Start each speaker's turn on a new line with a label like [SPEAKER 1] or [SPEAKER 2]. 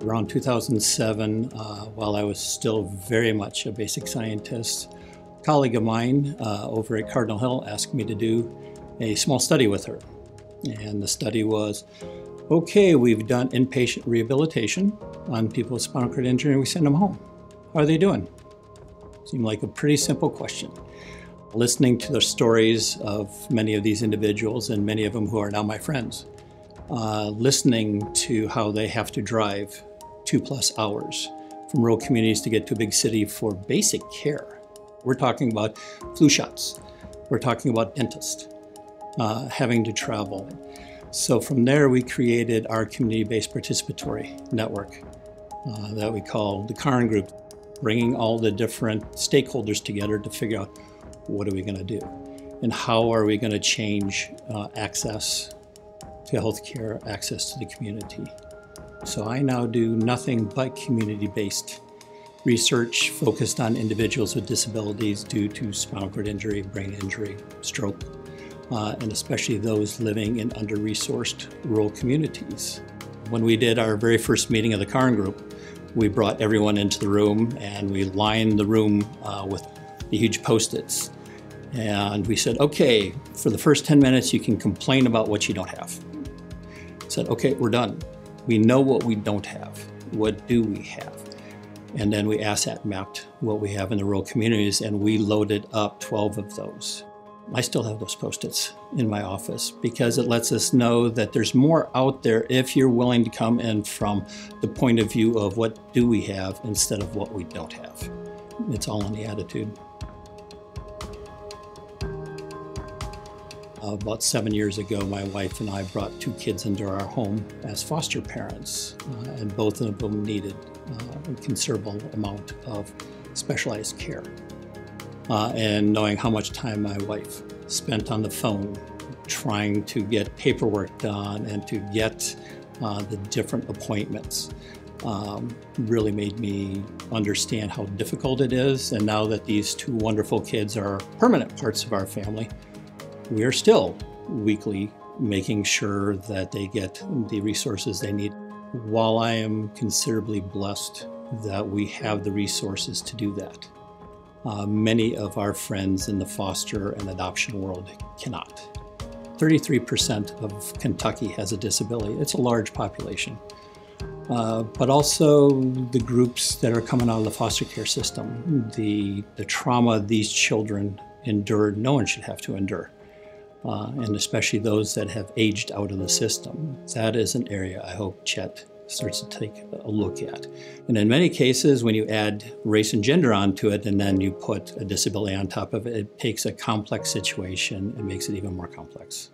[SPEAKER 1] Around 2007, while I was still very much a basic scientist, a colleague of mine over at Cardinal Hill asked me to do a small study with her. And the study was, okay, we've done inpatient rehabilitation on people with spinal cord injury and we send them home. How are they doing? Seemed like a pretty simple question. Listening to the stories of many of these individuals, and many of them who are now my friends, listening to how they have to drive 2+ hours from rural communities to get to a big city for basic care. We're talking about flu shots. We're talking about dentists having to travel. So from there, we created our community-based participatory network that we call the KARRN group, bringing all the different stakeholders together to figure out what are we going to do and how are we going to change access to healthcare, access to the community. So I now do nothing but community-based research focused on individuals with disabilities due to spinal cord injury, brain injury, stroke, and especially those living in under-resourced rural communities. When we did our very first meeting of the KARRN group, we brought everyone into the room and we lined the room with the huge Post-its. And we said, okay, for the first 10 minutes, you can complain about what you don't have. Said, okay, we're done. We know what we don't have. What do we have? And then we asset mapped what we have in the rural communities, and we loaded up 12 of those. I still have those Post-its in my office because it lets us know that there's more out there if you're willing to come in from the point of view of what do we have instead of what we don't have. It's all in the attitude. About 7 years ago, my wife and I brought 2 kids into our home as foster parents, and both of them needed a considerable amount of specialized care. And knowing how much time my wife spent on the phone trying to get paperwork done and to get the different appointments really made me understand how difficult it is. And now that these 2 wonderful kids are permanent parts of our family, we are still weekly making sure that they get the resources they need. While I am considerably blessed that we have the resources to do that, many of our friends in the foster and adoption world cannot. 33% of Kentucky has a disability. It's a large population. But also the groups that are coming out of the foster care system, the trauma these children endured, no one should have to endure. And especially those that have aged out of the system. That is an area I hope CHET starts to take a look at. And in many cases, when you add race and gender onto it and then you put a disability on top of it, it takes a complex situation and makes it even more complex.